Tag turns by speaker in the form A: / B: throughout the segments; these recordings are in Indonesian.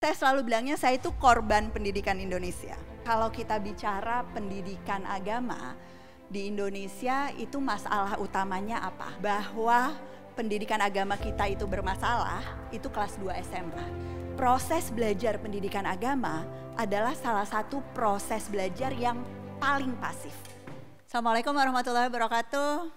A: Saya selalu bilangnya saya itu korban pendidikan Indonesia. Kalau kita bicara pendidikan agama di Indonesia itu masalah utamanya apa? Bahwa pendidikan agama kita itu bermasalah, itu kelas 2 SMA. Proses belajar pendidikan agama adalah salah satu proses belajar yang paling pasif. Assalamualaikum warahmatullahi wabarakatuh.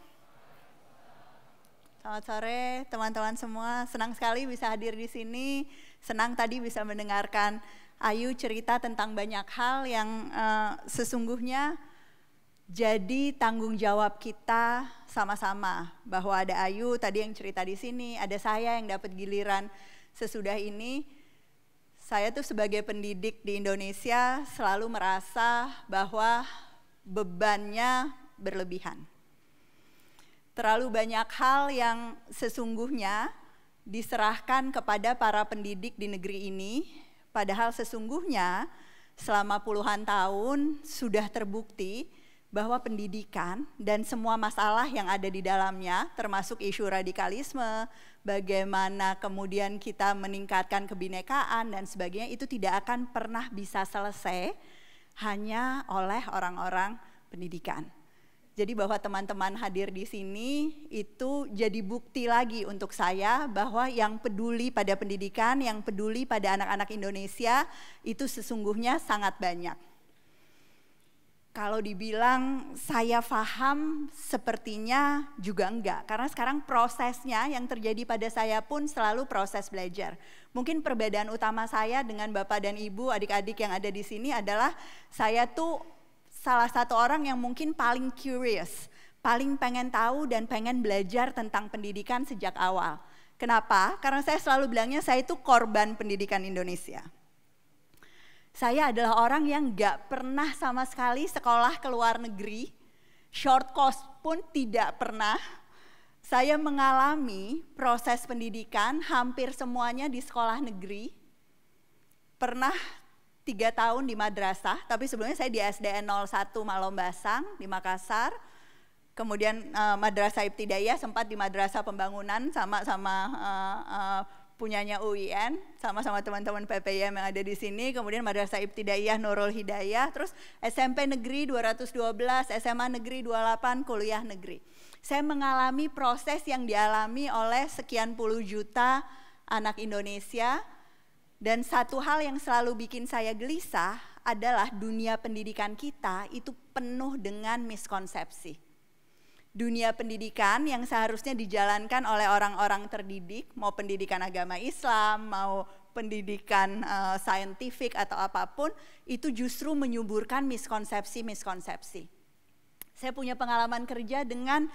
A: Selamat sore teman-teman semua, senang sekali bisa hadir di sini. Senang tadi bisa mendengarkan Ayu cerita tentang banyak hal yang sesungguhnya jadi tanggung jawab kita sama-sama. Bahwa ada Ayu tadi yang cerita di sini, ada saya yang dapat giliran sesudah ini. Saya tuh sebagai pendidik di Indonesia selalu merasa bahwa bebannya berlebihan. Terlalu banyak hal yang sesungguhnya diserahkan kepada para pendidik di negeri ini, padahal sesungguhnya selama puluhan tahun sudah terbukti bahwa pendidikan dan semua masalah yang ada di dalamnya, termasuk isu radikalisme, bagaimana kemudian kita meningkatkan kebinekaan dan sebagainya, itu tidak akan pernah bisa selesai hanya oleh orang-orang pendidikan. Jadi bahwa teman-teman hadir di sini itu jadi bukti lagi untuk saya bahwa yang peduli pada pendidikan, yang peduli pada anak-anak Indonesia itu sesungguhnya sangat banyak. Kalau dibilang saya paham, sepertinya juga enggak. Karena sekarang prosesnya yang terjadi pada saya pun selalu proses belajar. Mungkin perbedaan utama saya dengan Bapak dan Ibu, adik-adik yang ada di sini adalah saya tuh salah satu orang yang mungkin paling curious, paling pengen tahu dan pengen belajar tentang pendidikan sejak awal. Kenapa? Karena saya selalu bilangnya saya itu korban pendidikan Indonesia. Saya adalah orang yang gak pernah sama sekali sekolah ke luar negeri, short course pun tidak pernah. Saya mengalami proses pendidikan hampir semuanya di sekolah negeri. Pernah 3 tahun di madrasah, tapi sebelumnya saya di SDN 01 Malombasang di Makassar. Kemudian Madrasah Ibtidaiyah, sempat di Madrasah Pembangunan sama-sama punyanya UIN, sama-sama teman-teman PPIM yang ada di sini. Kemudian Madrasah Ibtidaiyah Nurul Hidayah, terus SMP Negeri 212, SMA Negeri 28, kuliah negeri. Saya mengalami proses yang dialami oleh sekian puluh juta anak Indonesia. Dan satu hal yang selalu bikin saya gelisah adalah dunia pendidikan kita itu penuh dengan miskonsepsi. Dunia pendidikan yang seharusnya dijalankan oleh orang-orang terdidik, mau pendidikan agama Islam, mau pendidikan saintifik atau apapun, itu justru menyuburkan miskonsepsi-miskonsepsi. Saya punya pengalaman kerja dengan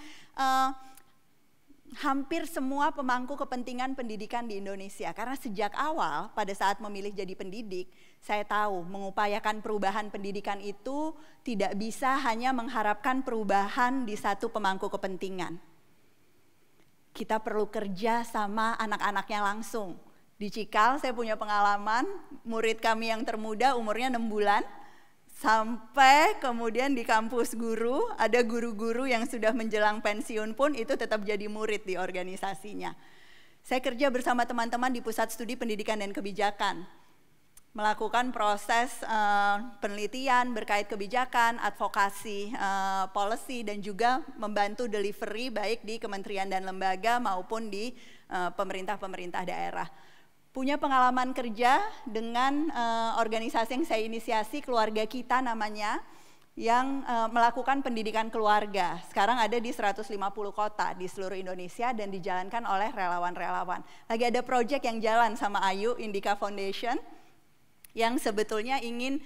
A: hampir semua pemangku kepentingan pendidikan di Indonesia. Karena sejak awal pada saat memilih jadi pendidik, saya tahu mengupayakan perubahan pendidikan itu tidak bisa hanya mengharapkan perubahan di satu pemangku kepentingan. Kita perlu kerja sama anak-anaknya langsung. Di Cikal saya punya pengalaman, murid kami yang termuda umurnya 6 bulan, sampai kemudian di kampus guru, ada guru-guru yang sudah menjelang pensiun pun itu tetap jadi murid di organisasinya. Saya kerja bersama teman-teman di Pusat Studi Pendidikan dan Kebijakan, melakukan proses penelitian berkait kebijakan, advokasi policy, dan juga membantu delivery baik di kementerian dan lembaga maupun di pemerintah-pemerintah daerah. Punya pengalaman kerja dengan organisasi yang saya inisiasi, Keluarga Kita namanya, yang melakukan pendidikan keluarga. Sekarang ada di 150 kota di seluruh Indonesia dan dijalankan oleh relawan-relawan. Lagi ada proyek yang jalan sama Ayu, Indika Foundation, yang sebetulnya ingin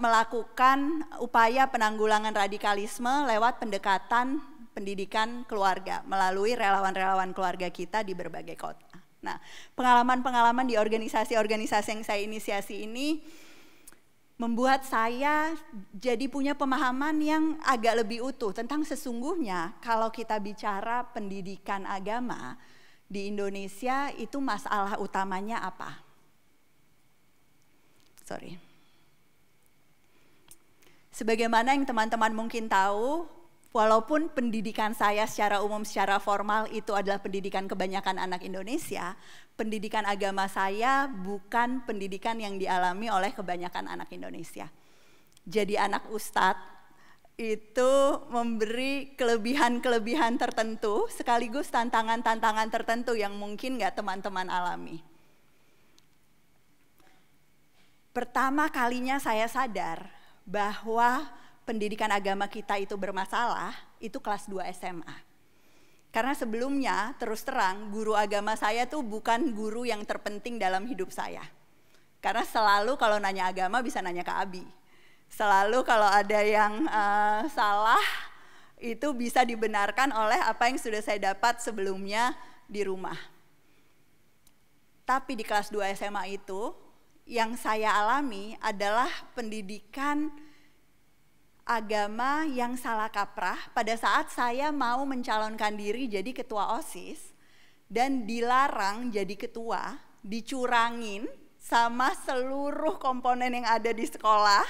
A: melakukan upaya penanggulangan radikalisme lewat pendekatan pendidikan keluarga melalui relawan-relawan Keluarga Kita di berbagai kota. Nah, pengalaman-pengalaman di organisasi-organisasi yang saya inisiasi ini membuat saya jadi punya pemahaman yang agak lebih utuh tentang sesungguhnya kalau kita bicara pendidikan agama di Indonesia itu masalah utamanya apa? Sebagaimana yang teman-teman mungkin tahu, walaupun pendidikan saya secara umum, secara formal itu adalah pendidikan kebanyakan anak Indonesia, pendidikan agama saya bukan pendidikan yang dialami oleh kebanyakan anak Indonesia. Jadi anak ustadz itu memberi kelebihan-kelebihan tertentu sekaligus tantangan-tantangan tertentu yang mungkin nggak teman-teman alami. Pertama kalinya saya sadar bahwa pendidikan agama kita itu bermasalah, itu kelas 2 SMA. Karena sebelumnya terus terang guru agama saya tuh bukan guru yang terpenting dalam hidup saya. Karena selalu kalau nanya agama bisa nanya ke Abi. Selalu kalau ada yang salah itu bisa dibenarkan oleh apa yang sudah saya dapat sebelumnya di rumah. Tapi di kelas 2 SMA itu yang saya alami adalah pendidikan agama yang salah kaprah pada saat saya mau mencalonkan diri jadi ketua OSIS dan dilarang jadi ketua, dicurangin sama seluruh komponen yang ada di sekolah,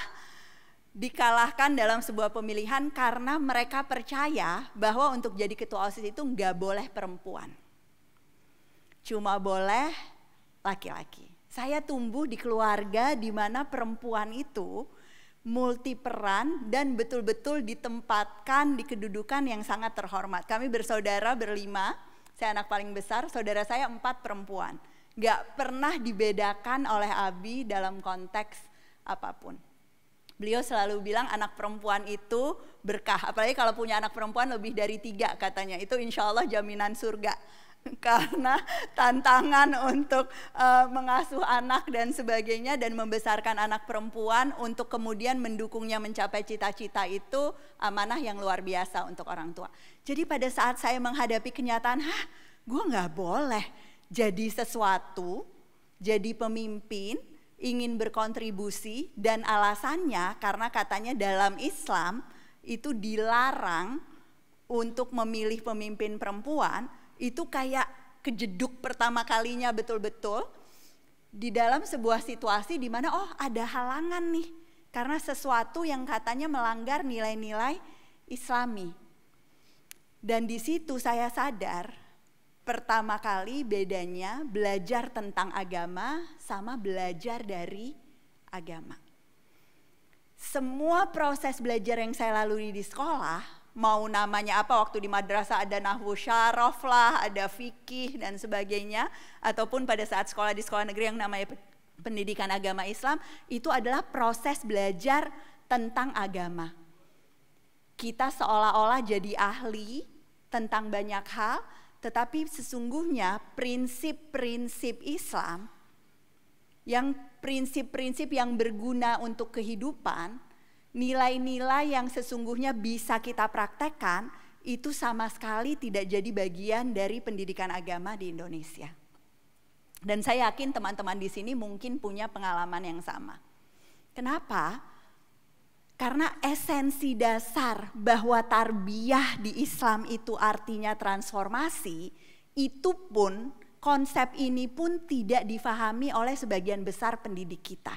A: dikalahkan dalam sebuah pemilihan karena mereka percaya bahwa untuk jadi ketua OSIS itu nggak boleh perempuan. Cuma boleh laki-laki. Saya tumbuh di keluarga di mana perempuan itu multi peran dan betul-betul ditempatkan di kedudukan yang sangat terhormat. Kami bersaudara berlima, saya anak paling besar, saudara saya 4 perempuan. Nggak pernah dibedakan oleh Abi dalam konteks apapun. Beliau selalu bilang anak perempuan itu berkah, apalagi kalau punya anak perempuan lebih dari 3 katanya, itu insya Allah jaminan surga. Karena tantangan untuk mengasuh anak dan sebagainya dan membesarkan anak perempuan untuk kemudian mendukungnya mencapai cita-cita itu amanah yang luar biasa untuk orang tua. Jadi pada saat saya menghadapi kenyataan, gue gak boleh jadi sesuatu, jadi pemimpin, ingin berkontribusi, dan alasannya karena katanya dalam Islam itu dilarang untuk memilih pemimpin perempuan, itu kayak kejeduk pertama kalinya betul-betul di dalam sebuah situasi di mana ada halangan nih karena sesuatu yang katanya melanggar nilai-nilai Islami. Dan di situ saya sadar pertama kali bedanya belajar tentang agama sama belajar dari agama. Semua proses belajar yang saya lalui di sekolah, mau namanya apa waktu di madrasah ada nahwu syaraf lah, ada fikih dan sebagainya, ataupun pada saat sekolah di sekolah negeri yang namanya pendidikan agama Islam, itu adalah proses belajar tentang agama. Kita seolah-olah jadi ahli tentang banyak hal, tetapi sesungguhnya prinsip-prinsip Islam, yang prinsip-prinsip yang berguna untuk kehidupan, nilai-nilai yang sesungguhnya bisa kita praktekkan, itu sama sekali tidak jadi bagian dari pendidikan agama di Indonesia. Dan saya yakin teman-teman di sini mungkin punya pengalaman yang sama. Kenapa? Karena esensi dasar bahwa tarbiyah di Islam itu artinya transformasi, itu pun konsep ini pun tidak difahami oleh sebagian besar pendidik kita.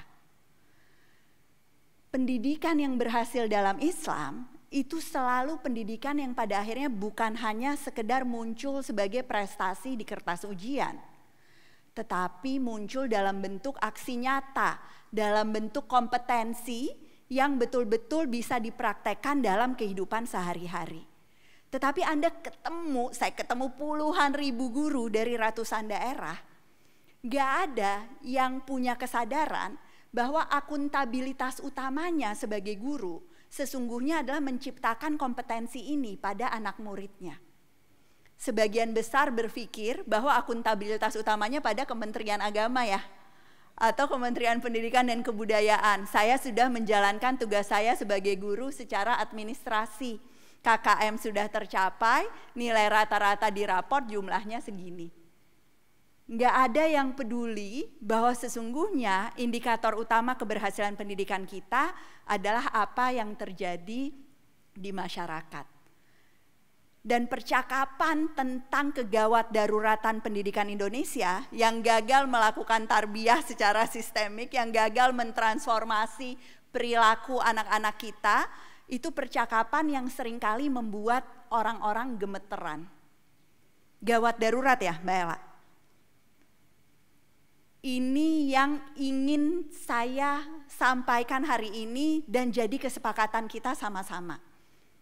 A: Pendidikan yang berhasil dalam Islam itu selalu pendidikan yang pada akhirnya bukan hanya sekedar muncul sebagai prestasi di kertas ujian, tetapi muncul dalam bentuk aksi nyata, dalam bentuk kompetensi yang betul-betul bisa dipraktekkan dalam kehidupan sehari-hari. Tetapi saya ketemu puluhan ribu guru dari ratusan daerah, gak ada yang punya kesadaran bahwa akuntabilitas utamanya sebagai guru sesungguhnya adalah menciptakan kompetensi ini pada anak muridnya. Sebagian besar berpikir bahwa akuntabilitas utamanya pada Kementerian Agama ya, atau Kementerian Pendidikan dan Kebudayaan. Saya sudah menjalankan tugas saya sebagai guru secara administrasi. KKM sudah tercapai, nilai rata-rata di raport jumlahnya segini. Nggak ada yang peduli bahwa sesungguhnya indikator utama keberhasilan pendidikan kita adalah apa yang terjadi di masyarakat. Dan percakapan tentang kegawat daruratan pendidikan Indonesia yang gagal melakukan tarbiyah secara sistemik, yang gagal mentransformasi perilaku anak-anak kita, itu percakapan yang seringkali membuat orang-orang gemeteran. Gawat darurat ya Mbak Ella? Ini yang ingin saya sampaikan hari ini dan jadi kesepakatan kita sama-sama.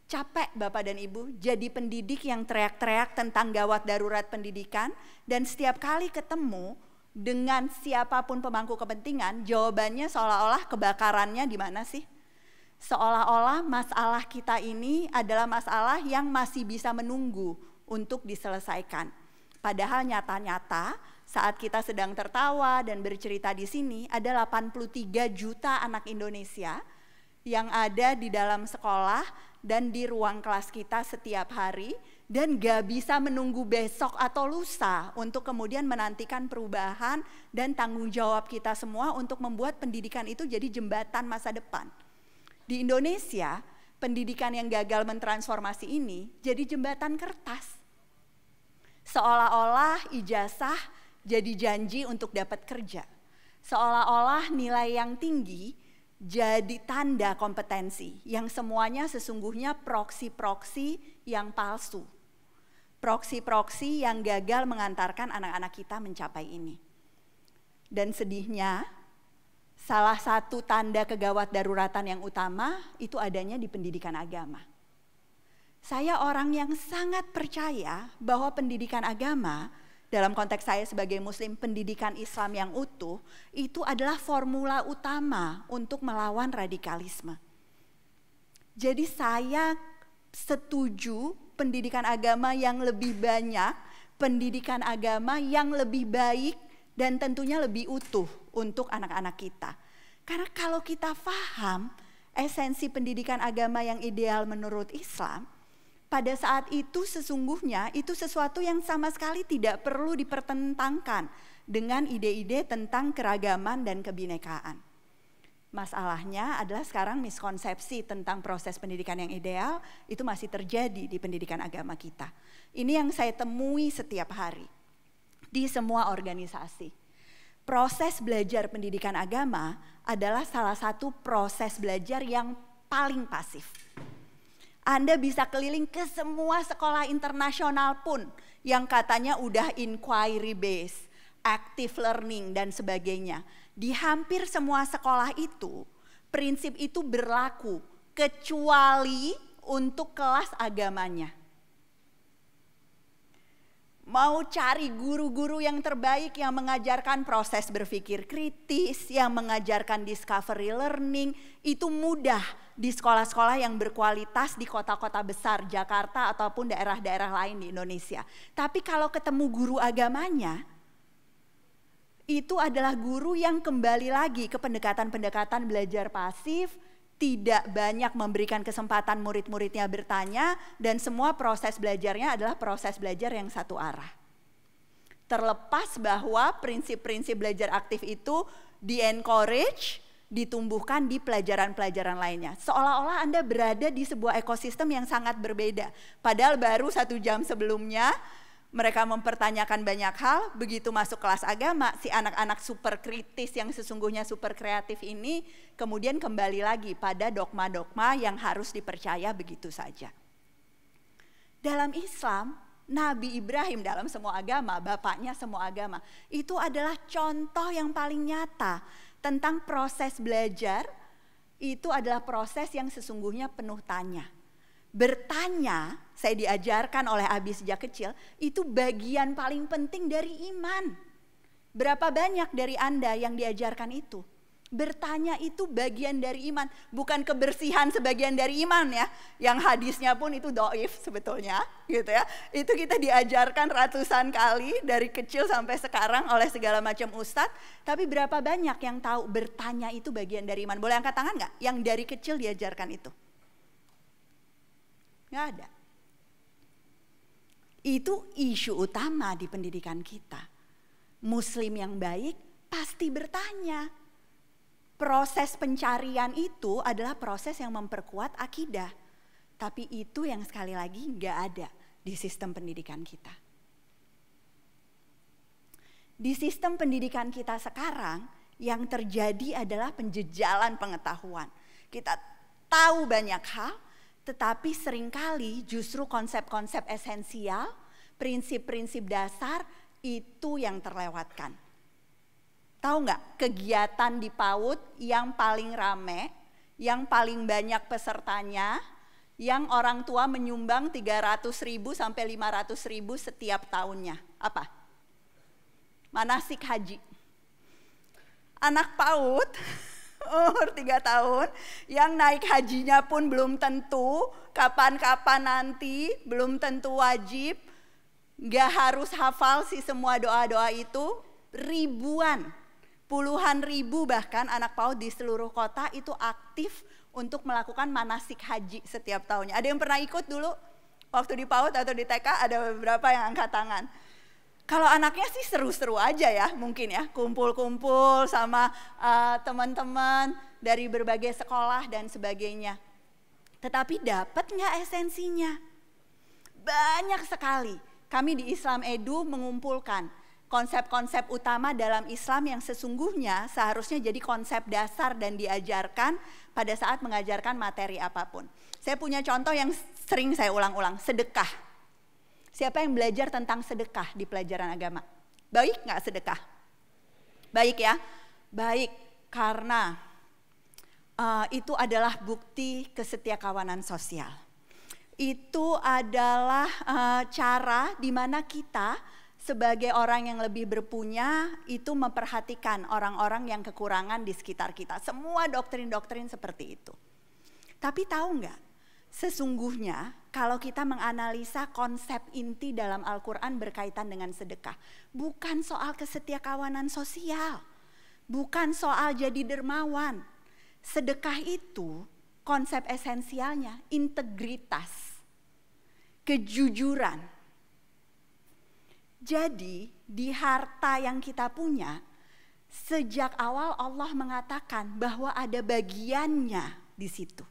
A: Capek Bapak dan Ibu jadi pendidik yang teriak-teriak tentang gawat darurat pendidikan, dan setiap kali ketemu dengan siapapun pemangku kepentingan, jawabannya seolah-olah kebakarannya di mana sih? Seolah-olah masalah kita ini adalah masalah yang masih bisa menunggu untuk diselesaikan. Padahal nyata-nyata saat kita sedang tertawa dan bercerita di sini, ada 83 juta anak Indonesia yang ada di dalam sekolah dan di ruang kelas kita setiap hari, dan gak bisa menunggu besok atau lusa untuk kemudian menantikan perubahan dan tanggung jawab kita semua untuk membuat pendidikan itu jadi jembatan masa depan. Di Indonesia, pendidikan yang gagal mentransformasi ini jadi jembatan kertas. Seolah-olah ijazah jadi janji untuk dapat kerja. Seolah-olah nilai yang tinggi jadi tanda kompetensi, yang semuanya sesungguhnya proksi-proksi yang palsu. Proksi-proksi yang gagal mengantarkan anak-anak kita mencapai ini. Dan sedihnya, salah satu tanda kegawat daruratan yang utama itu adanya di pendidikan agama. Saya orang yang sangat percaya bahwa pendidikan agama, dalam konteks saya sebagai muslim, pendidikan Islam yang utuh, itu adalah formula utama untuk melawan radikalisme. Jadi saya setuju pendidikan agama yang lebih banyak, pendidikan agama yang lebih baik, dan tentunya lebih utuh untuk anak-anak kita. Karena kalau kita paham esensi pendidikan agama yang ideal menurut Islam, pada saat itu sesungguhnya itu sesuatu yang sama sekali tidak perlu dipertentangkan dengan ide-ide tentang keragaman dan kebinekaan. Masalahnya adalah sekarang miskonsepsi tentang proses pendidikan yang ideal itu masih terjadi di pendidikan agama kita. Ini yang saya temui setiap hari di semua organisasi. Proses belajar pendidikan agama adalah salah satu proses belajar yang paling pasif. Anda bisa keliling ke semua sekolah internasional pun yang katanya udah inquiry based, active learning dan sebagainya. Di hampir semua sekolah itu, prinsip itu berlaku kecuali untuk kelas agamanya. Mau cari guru-guru yang terbaik yang mengajarkan proses berpikir kritis, yang mengajarkan discovery learning, itu mudah di sekolah-sekolah yang berkualitas di kota-kota besar, Jakarta ataupun daerah-daerah lain di Indonesia. Tapi kalau ketemu guru agamanya, itu adalah guru yang kembali lagi ke pendekatan-pendekatan belajar pasif, tidak banyak memberikan kesempatan murid-muridnya bertanya, dan semua proses belajarnya adalah proses belajar yang satu arah. Terlepas bahwa prinsip-prinsip belajar aktif itu di-encourage, ditumbuhkan di pelajaran-pelajaran lainnya. Seolah-olah Anda berada di sebuah ekosistem yang sangat berbeda. Padahal baru 1 jam sebelumnya, mereka mempertanyakan banyak hal, begitu masuk kelas agama, si anak-anak super kritis yang sesungguhnya super kreatif ini kemudian kembali lagi pada dogma-dogma yang harus dipercaya begitu saja. Dalam Islam, Nabi Ibrahim dalam semua agama, bapaknya semua agama, itu adalah contoh yang paling nyata tentang proses belajar, itu adalah proses yang sesungguhnya penuh tanya. Bertanya, saya diajarkan oleh Abi sejak kecil, itu bagian paling penting dari iman. Berapa banyak dari Anda yang diajarkan itu? Bertanya itu bagian dari iman, bukan kebersihan sebagian dari iman ya. Yang hadisnya pun itu dhaif sebetulnya, gitu ya. Itu kita diajarkan ratusan kali dari kecil sampai sekarang oleh segala macam ustadz. Tapi berapa banyak yang tahu bertanya itu bagian dari iman? Boleh angkat tangan nggak? Yang dari kecil diajarkan itu? Nggak ada. Itu isu utama di pendidikan kita. Muslim yang baik pasti bertanya. Proses pencarian itu adalah proses yang memperkuat akidah. Tapi itu yang sekali lagi nggak ada di sistem pendidikan kita. Di sistem pendidikan kita sekarang yang terjadi adalah penjejalan pengetahuan. Kita tahu banyak hal, tetapi seringkali justru konsep-konsep esensial, prinsip-prinsip dasar itu yang terlewatkan. Tahu nggak kegiatan di PAUD yang paling rame, yang paling banyak pesertanya, yang orang tua menyumbang 300.000 sampai 500.000 setiap tahunnya? Apa? Manasik haji. Anak PAUD umur 3 tahun yang naik hajinya pun belum tentu, kapan-kapan nanti, belum tentu wajib, gak harus hafal sih semua doa-doa itu, ribuan, puluhan ribu bahkan anak PAUD di seluruh kota itu aktif untuk melakukan manasik haji setiap tahunnya. Ada yang pernah ikut dulu waktu di PAUD atau di TK? Ada beberapa yang angkat tangan. Kalau anaknya sih seru-seru aja ya mungkin ya, kumpul-kumpul sama teman-teman dari berbagai sekolah dan sebagainya. Tetapi dapat nggak esensinya? Banyak sekali. Kami di Islam Edu mengumpulkan konsep-konsep utama dalam Islam yang sesungguhnya seharusnya jadi konsep dasar dan diajarkan pada saat mengajarkan materi apapun. Saya punya contoh yang sering saya ulang-ulang, sedekah. Siapa yang belajar tentang sedekah di pelajaran agama? Baik nggak sedekah? Baik ya? Baik, karena itu adalah bukti kesetiakawanan sosial. Itu adalah cara di mana kita sebagai orang yang lebih berpunya itu memperhatikan orang-orang yang kekurangan di sekitar kita. Semua doktrin-doktrin seperti itu. Tapi tahu nggak? Sesungguhnya kalau kita menganalisa konsep inti dalam Al-Quran berkaitan dengan sedekah, bukan soal kesetiakawanan sosial, bukan soal jadi dermawan. Sedekah itu konsep esensialnya integritas, kejujuran. Jadi di harta yang kita punya, sejak awal Allah mengatakan bahwa ada bagiannya di situ.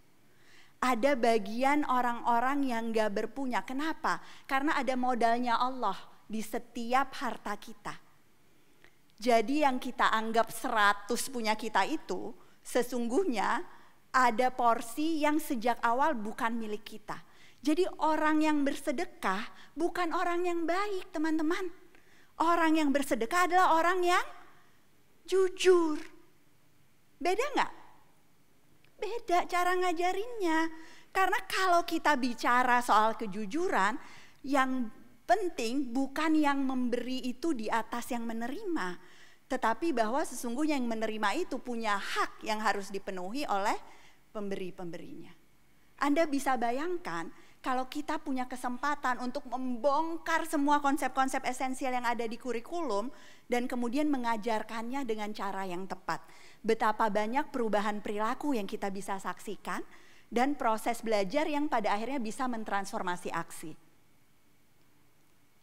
A: Ada bagian orang-orang yang gak berpunya. Kenapa? Karena ada modalnya Allah di setiap harta kita. Jadi yang kita anggap 100 punya kita itu, sesungguhnya ada porsi yang sejak awal bukan milik kita. Jadi orang yang bersedekah bukan orang yang baik, teman-teman. Orang yang bersedekah adalah orang yang jujur. Beda gak? Beda cara ngajarinnya. Karena kalau kita bicara soal kejujuran, yang penting bukan yang memberi itu di atas yang menerima, tetapi bahwa sesungguhnya yang menerima itu punya hak yang harus dipenuhi oleh pemberi-pemberinya. Anda bisa bayangkan kalau kita punya kesempatan untuk membongkar semua konsep-konsep esensial yang ada di kurikulum dan kemudian mengajarkannya dengan cara yang tepat. Betapa banyak perubahan perilaku yang kita bisa saksikan dan proses belajar yang pada akhirnya bisa mentransformasi aksi.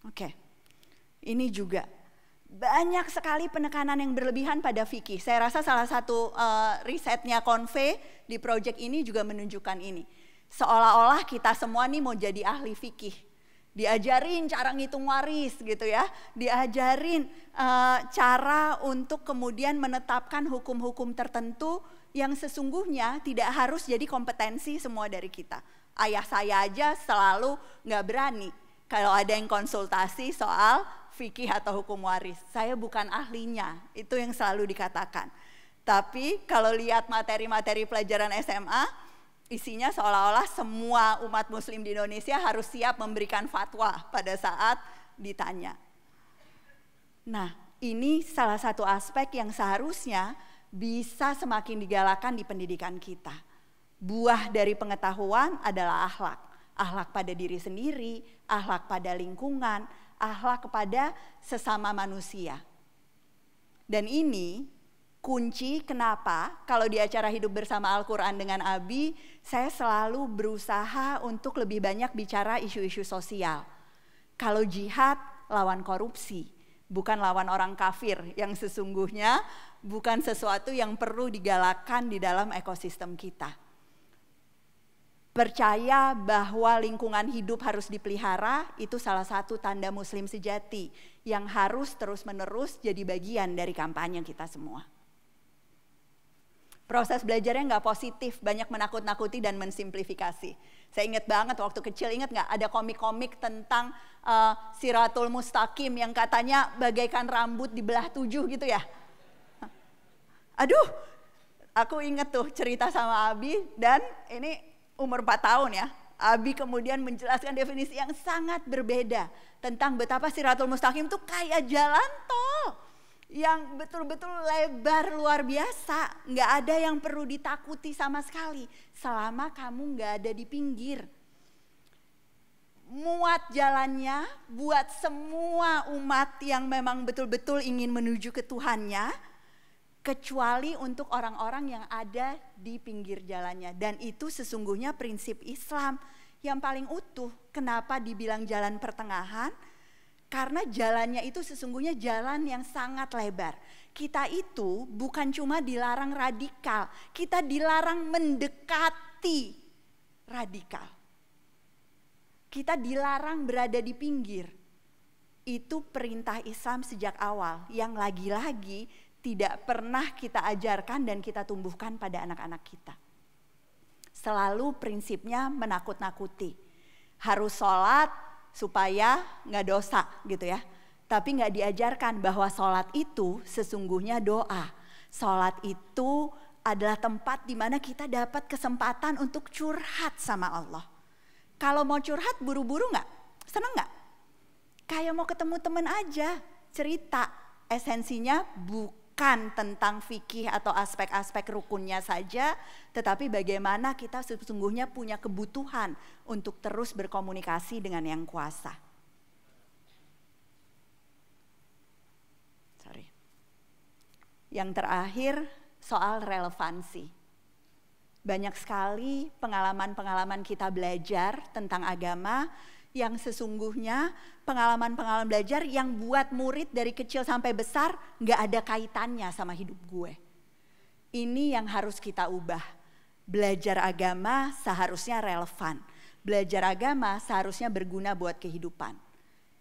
A: Oke, ini juga banyak sekali penekanan yang berlebihan pada fikih. Saya rasa salah satu risetnya Conve di proyek ini juga menunjukkan ini. Seolah-olah kita semua nih mau jadi ahli fikih. Diajarin cara ngitung waris gitu ya. Diajarin cara untuk kemudian menetapkan hukum-hukum tertentu yang sesungguhnya tidak harus jadi kompetensi semua dari kita. Ayah saya aja selalu gak berani kalau ada yang konsultasi soal fikih atau hukum waris. Saya bukan ahlinya, itu yang selalu dikatakan. Tapi kalau lihat materi-materi pelajaran SMA, isinya seolah-olah semua umat muslim di Indonesia harus siap memberikan fatwa pada saat ditanya. Nah, ini salah satu aspek yang seharusnya bisa semakin digalakan di pendidikan kita. Buah dari pengetahuan adalah akhlak. Akhlak pada diri sendiri, akhlak pada lingkungan, akhlak kepada sesama manusia. Dan ini kunci kenapa kalau di acara Hidup Bersama Al-Quran dengan Abi, saya selalu berusaha untuk lebih banyak bicara isu-isu sosial. Kalau jihad, lawan korupsi, bukan lawan orang kafir yang sesungguhnya bukan sesuatu yang perlu digalakkan di dalam ekosistem kita. Percaya bahwa lingkungan hidup harus dipelihara, itu salah satu tanda muslim sejati yang harus terus-menerus jadi bagian dari kampanye kita semua. Proses belajarnya nggak positif, banyak menakut-nakuti dan mensimplifikasi. Saya ingat banget waktu kecil, ingat nggak ada komik-komik tentang Siratul Mustaqim yang katanya bagaikan rambut dibelah 7 gitu ya. Aduh, aku inget tuh cerita sama Abi, dan ini umur 4 tahun ya. Abi kemudian menjelaskan definisi yang sangat berbeda tentang betapa Siratul Mustaqim itu kayak jalan tol yang betul-betul lebar luar biasa. Nggak ada yang perlu ditakuti sama sekali selama kamu nggak ada di pinggir. Muat jalannya buat semua umat yang memang betul-betul ingin menuju ke Tuhannya, kecuali untuk orang-orang yang ada di pinggir jalannya. Dan itu sesungguhnya prinsip Islam yang paling utuh. Kenapa dibilang jalan pertengahan? Karena jalannya itu sesungguhnya jalan yang sangat lebar. Kita itu bukan cuma dilarang radikal, kita dilarang mendekati radikal. Kita dilarang berada di pinggir. Itu perintah Islam sejak awal yang lagi-lagi tidak pernah kita ajarkan dan kita tumbuhkan pada anak-anak kita. Selalu prinsipnya menakut-nakuti. Harus sholat supaya nggak dosa gitu ya. Tapi nggak diajarkan bahwa sholat itu sesungguhnya doa. Sholat itu adalah tempat di mana kita dapat kesempatan untuk curhat sama Allah. Kalau mau curhat buru-buru nggak? Seneng nggak? Kayak mau ketemu temen aja, cerita. Esensinya bukan tentang fikih atau aspek-aspek rukunnya saja, tetapi bagaimana kita sesungguhnya punya kebutuhan untuk terus berkomunikasi dengan yang kuasa. Yang terakhir, soal relevansi. Banyak sekali pengalaman-pengalaman kita belajar tentang agama yang sesungguhnya pengalaman-pengalaman belajar yang buat murid dari kecil sampai besar gak ada kaitannya sama hidup gue. Ini yang harus kita ubah. Belajar agama seharusnya relevan. Belajar agama seharusnya berguna buat kehidupan.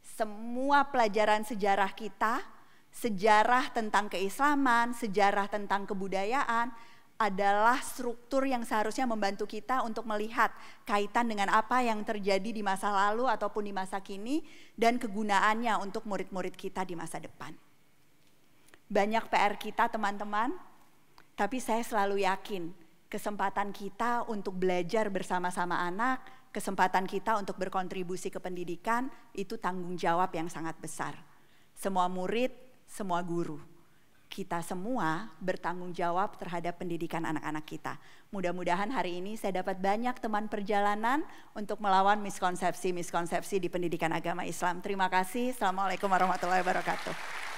A: Semua pelajaran sejarah kita, sejarah tentang keislaman, sejarah tentang kebudayaan adalah struktur yang seharusnya membantu kita untuk melihat kaitan dengan apa yang terjadi di masa lalu ataupun di masa kini dan kegunaannya untuk murid-murid kita di masa depan. Banyak PR kita teman-teman, tapi saya selalu yakin kesempatan kita untuk belajar bersama-sama anak, kesempatan kita untuk berkontribusi ke pendidikan itu tanggung jawab yang sangat besar. Semua murid, semua guru. Kita semua bertanggung jawab terhadap pendidikan anak-anak kita. Mudah-mudahan hari ini saya dapat banyak teman perjalanan untuk melawan miskonsepsi-miskonsepsi di pendidikan agama Islam. Terima kasih. Assalamualaikum warahmatullahi wabarakatuh.